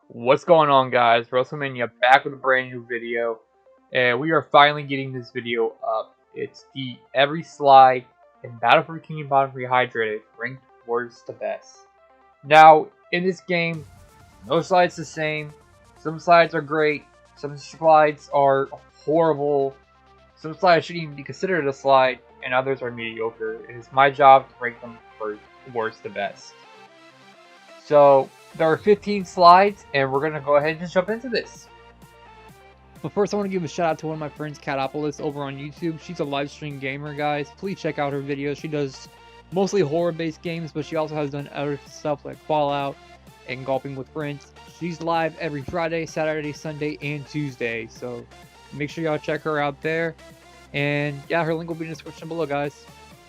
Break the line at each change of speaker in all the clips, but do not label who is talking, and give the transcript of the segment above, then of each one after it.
What's going on, guys? WrestleMania back with a brand new video, and we are finally getting this video up. It's the every slide in Battle for Bikini Bottom Rehydrated ranked worst to best. Now, in this game, no slide's the same. Some slides are great, some slides are horrible, some slides shouldn't even be considered a slide, and others are mediocre. It is my job to rank them for worst to best. So, there are 15 slides, and we're going to go ahead and just jump into this.
But first, I want to give a shout out to one of my friends, Catopolis, over on YouTube. She's a live stream gamer, guys. Please check out her videos. She does mostly horror-based games, but she also has done other stuff like Fallout and Golfing with Friends. She's live every Friday, Saturday, Sunday, and Tuesday. So make sure y'all check her out there. And yeah, her link will be in the description below, guys.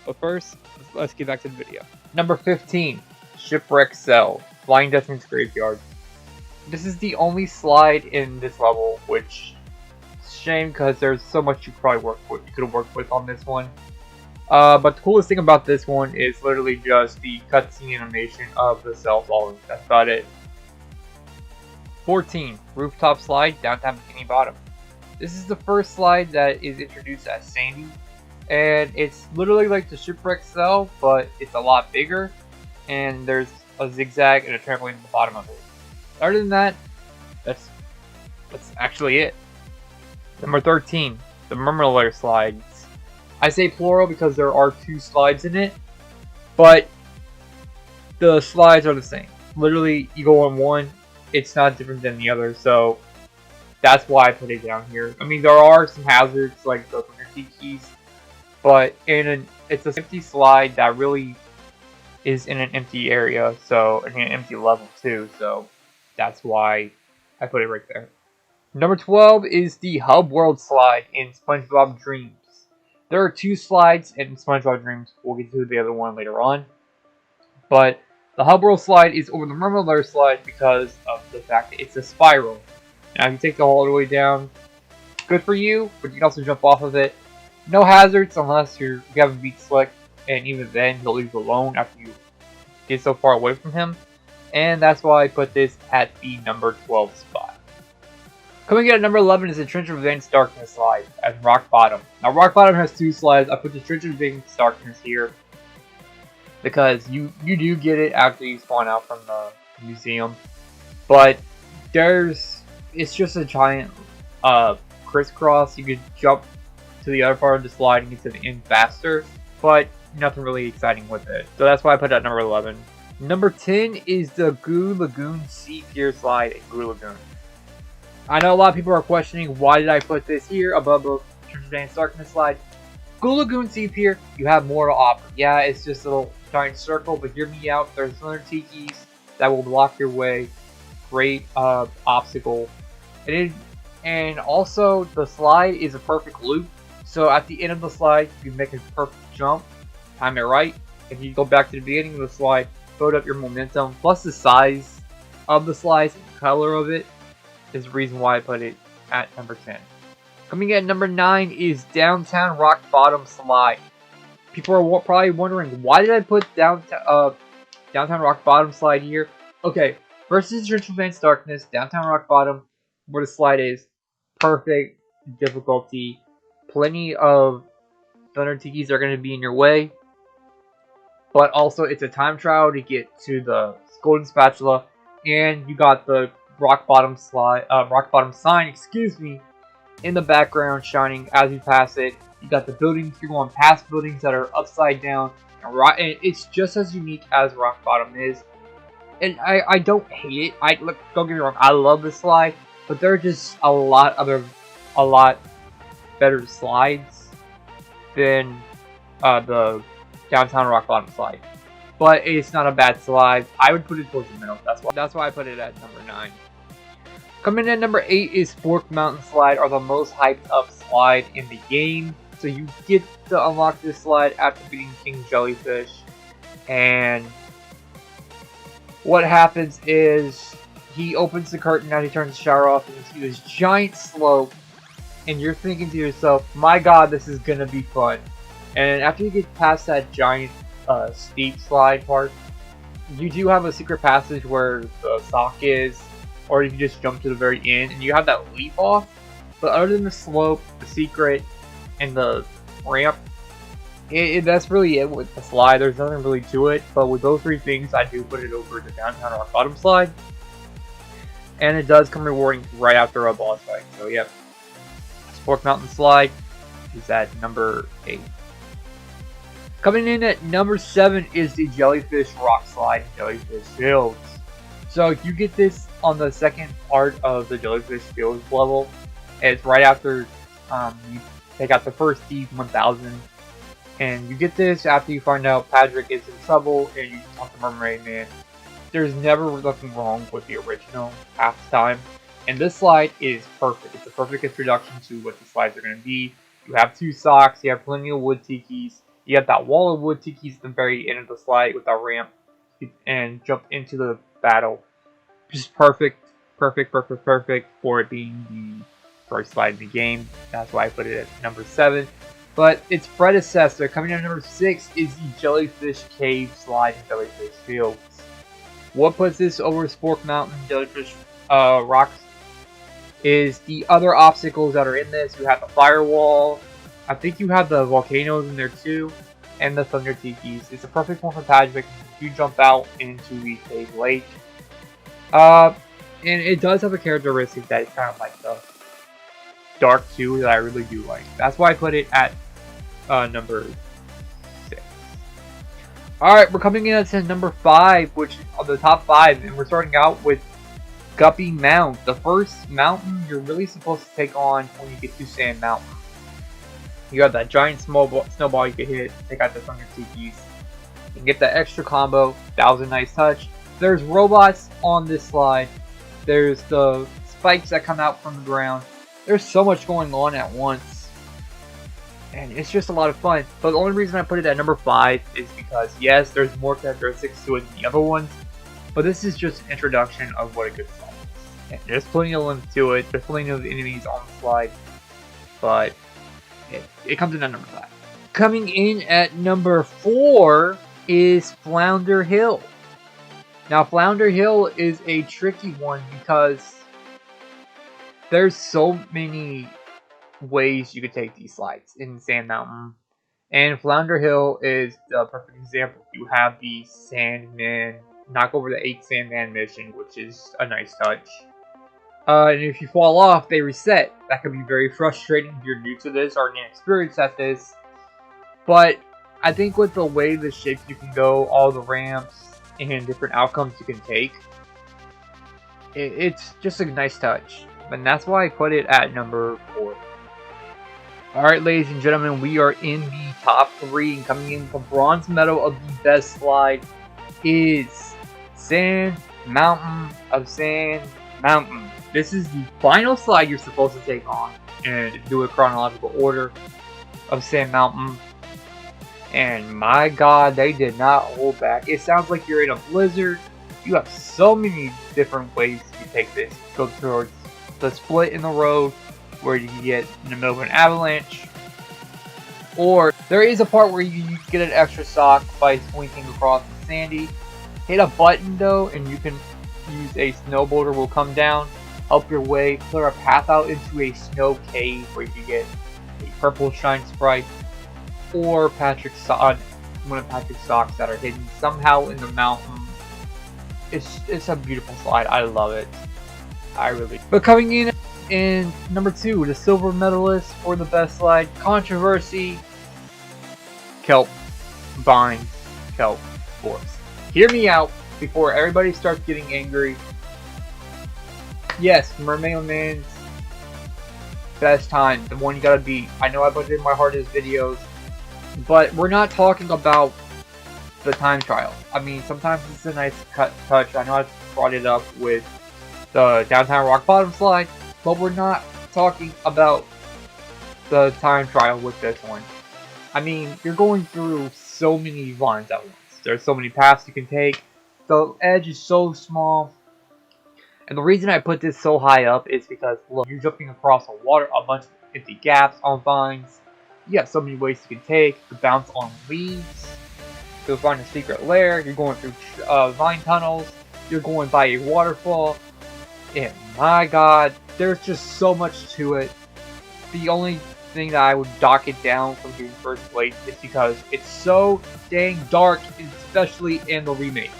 But first, let's get back to the video.
Number 15, Shipwreck Cell, Flying Dutchman's Graveyard. This is the only slide in this level, which is a shame because there's so much you could have worked with on this one. But the coolest thing about this one is literally just the cutscene animation of the cells falling. That's about it. 14, Rooftop Slide, Downtown Bikini Bottom. This is the first slide that is introduced as Sandy, and it's literally like the Shipwreck Cell, but it's a lot bigger, and there's a zigzag and a trampoline at the bottom of it. Other than that, that's actually it. Number 13, the Murmur Slides. I say plural because there are 2 slides in it, but the slides are the same. Literally, you go on one, it's not different than the other, so that's why I put it down here. I mean, there are some hazards like the keys, but it's a empty slide that really is in an empty area, so in an empty level too, so that's why I put it right there. Number 12 is the Hub World Slide in Spongebob Dreams. There are 2 slides in Spongebob Dreams. We'll get to the other one later on, but the Hub World Slide is over the Murmur Slide because of the fact that it's a spiral. Now, if you take the all the way down, good for you, but you can also jump off of it. No hazards unless you haven't beat Slick, and even then, he'll leave you alone after you get so far away from him. And that's why I put this at the number 12 spot. Coming in at number 11 is the Trench of Advanced Darkness slide at Rock Bottom. Now, Rock Bottom has 2 slides. I put the Trench of Advanced Darkness here because you do get it after you spawn out from the museum. But it's just a giant crisscross. You could jump to the other part of the slide and get to the end faster, but nothing really exciting with it. So that's why I put it at number 11. Number 10 is the Goo Lagoon Sea Pier slide at Goo Lagoon. I know a lot of people are questioning why did I put this here above the Advanced Darkness slide. Goo Lagoon Sea Pier, you have more to offer. Yeah, it's just a little giant circle, but hear me out. There's other tikis that will block your way. Great obstacle. And also the slide is a perfect loop. So at the end of the slide, you make a perfect jump, time it right. If you go back to the beginning of the slide, build up your momentum. Plus the size of the slides and the color of it is the reason why I put it at number 10. Coming at number 9 is Downtown Rock Bottom Slide. People are probably wondering, why did I put Downtown Rock Bottom Slide here? Okay, versus Trench of Advanced Darkness, Downtown Rock Bottom, where the slide is, perfect difficulty. Plenty of Thunder Tikis are going to be in your way. But also, it's a time trial to get to the Golden Spatula. And you got the Rock Bottom sign, in the background shining as you pass it. You got the buildings, you're going past buildings that are upside down. And it's just as unique as Rock Bottom is. And I don't hate it. Don't get me wrong, I love this slide. But there are just a lot better slides than the Downtown Rock Bottom slide. But it's not a bad slide. I would put it towards the middle. That's why I put it at number 9. Coming in at number 8 is Fork Mountain Slide, or the most hyped up slide in the game. So you get to unlock this slide after beating King Jellyfish. And what happens is he opens the curtain as he turns the shower off, and you see this giant slope. And you're thinking to yourself, my god, this is gonna be fun. And after you get past that giant steep slide part, you do have a secret passage where the sock is, or you can just jump to the very end and you have that leap off. But other than the slope, the secret, and the ramp, that's really it with the slide. There's nothing really to it. But with those three things, I do put it over the Downtown Rock Bottom slide. And it does come rewarding right after a boss fight. So yeah, Spork Mountain slide is at number 8. Coming in at number 7 is the Jellyfish Rock Slide and Jellyfish Fields. So you get this on the second part of the Jellyfish Fields level. It's right after you take out the first D1000. And you get this after you find out Patrick is in trouble and you talk to Mermaid Man. There's never nothing wrong with the original half the time. And this slide is perfect. It's a perfect introduction to what the slides are going to be. You have 2 socks, you have plenty of wood tikis. You have that wall of wood tikis at the very end of the slide with that ramp. And jump into the battle. Just perfect for it being the first slide in the game. That's why I put it at number 7. But its predecessor, coming in at number 6, is the Jellyfish Cave Slide and Jellyfish Fields. What puts this over Spork Mountain Jellyfish Rocks is the other obstacles that are in this. You have the firewall. I think you have the volcanoes in there too. And the Thunder Tikis. It's a perfect one for Patrick. You jump out into the cave lake. And it does have a characteristic that is kind of like the dark too that I really do like. That's why I put it at number 6. Alright, we're coming in at number 5, which of the top 5, and we're starting out with Guppy Mount, the first mountain you're really supposed to take on when you get to Sand Mountain. You have that giant snowball you can hit, take out the Thunder Tikis. You can get that extra combo, that was a nice touch. There's robots on this slide. There's the spikes that come out from the ground. There's so much going on at once. And it's just a lot of fun. But the only reason I put it at number 5 is because, yes, there's more characteristics to it than the other ones. But this is just an introduction of what a good slide is. And there's plenty of limits to it. There's plenty of enemies on the slide. But it comes in at number 5. Coming in at number 4 is Flounder Hill. Now, Flounder Hill is a tricky one because there's so many ways you could take these slides in Sand Mountain. And Flounder Hill is the perfect example. You have the Sandman, knock over the 8 Sandman mission, which is a nice touch. And if you fall off, they reset. That can be very frustrating if you're new to this or inexperienced at this. But I think with the way the shapes you can go, all the ramps, and different outcomes you can take, it's just a nice touch. And that's why I put it at number 4. Alright, ladies and gentlemen, we are in the top 3, and coming in the bronze medal of the best slide is Sand Mountain of Sand Mountain. This is the final slide you're supposed to take on, and do a chronological order of Sand Mountain. And my god, they did not hold back. It sounds like you're in a blizzard. You have so many different ways to take this. Go towards the split in the road, where you can get in the middle of an avalanche. Or there is a part where you get an extra sock by swinging across the sandy. Hit a button though, and you can use a snowboarder will come down, help your way, clear a path out into a snow cave where you can get a purple shine sprite. Or one of Patrick's socks that are hidden somehow in the mountain. It's a beautiful slide. I love it. I really. But coming in number 2, the silver medalist for the best slide, controversy, kelp, vine, kelp, forest. Hear me out before everybody starts getting angry. Yes, Mermaid Man's best time, the one you gotta beat. I know I put it in my hardest videos. But we're not talking about the time trial. I mean, sometimes it's a nice touch. I know I brought it up with the Downtown Rock Bottom slide, but we're not talking about the time trial with this one. I mean, you're going through so many vines at once. There's so many paths you can take. The edge is so small. And the reason I put this so high up is because, look, you're jumping across a bunch of empty gaps on vines. You have so many ways you can take. You can bounce on leaves. You'll find a secret lair. You're going through vine tunnels. You're going by a waterfall. And my god, there's just so much to it. The only thing that I would dock it down from being first place is because it's so dang dark, especially in the remake.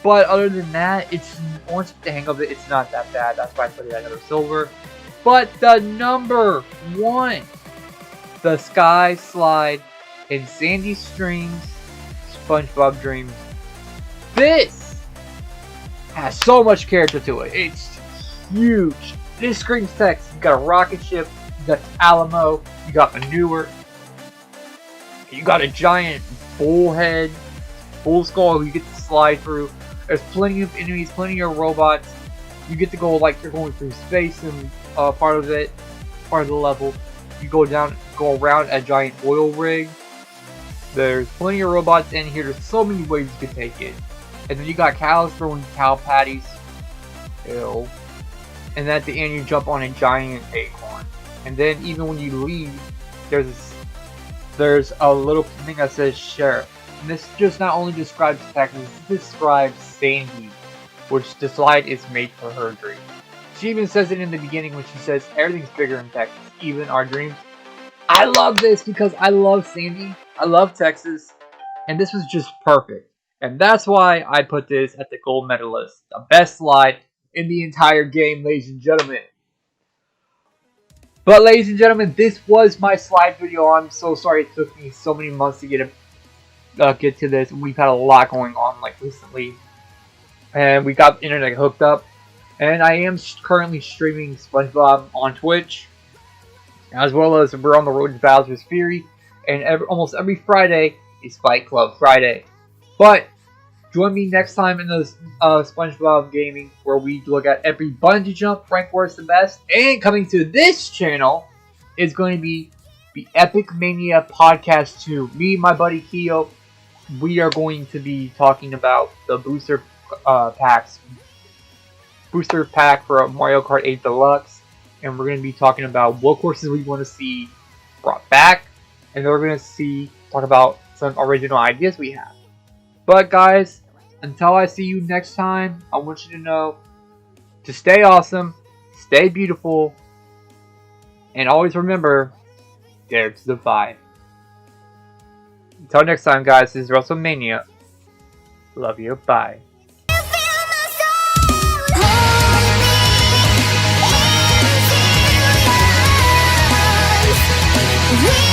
But other than that, it's once you get the hang of it, it's not that bad. That's why I put it at another silver. But the number one, the Sky Slide in Sandy Streams, SpongeBob Dreams. This has so much character to it. It's huge. This screams text. You got a rocket ship, you got Alamo, you got Manure, you got a giant bullhead, bull skull you get to slide through. There's plenty of enemies, plenty of robots. You get to go like you're going through space and part of the level. You go around a giant oil rig. There's plenty of robots in here. There's so many ways you can take it. And then you got cows throwing cow patties. Ew. And then at the end you jump on a giant acorn. And then even when you leave, there's a little thing that says share. And this just not only describes Texas, this describes Sandy, which the slide is made for her dream. She even says it in the beginning when she says everything's bigger in Texas, even our dreams. I love this because I love Sandy, I love Texas, and this was just perfect. And that's why I put this at the gold medalist, the best slide in the entire game, ladies and gentlemen. But ladies and gentlemen, this was my slide video. I'm so sorry it took me so many months to get to this. We've had a lot going on like recently, and we got the internet hooked up. And I am currently streaming SpongeBob on Twitch, as well as we're on the road to Bowser's Fury, and almost every Friday is Fight Club Friday. But join me next time in the SpongeBob Gaming, where we look at every bungee jump, rank where's the best. And coming to this channel is going to be the Epic Mania Podcast 2. Me and my buddy Keo, we are going to be talking about the booster pack for Mario Kart 8 Deluxe, and we're going to be talking about what courses we want to see brought back, and then we're going to talk about some original ideas we have. But guys, until I see you next time, I want you to know to stay awesome, stay beautiful, and always remember, dare to defy. Until next time, guys, this is WrestleMania. Love you, bye.
We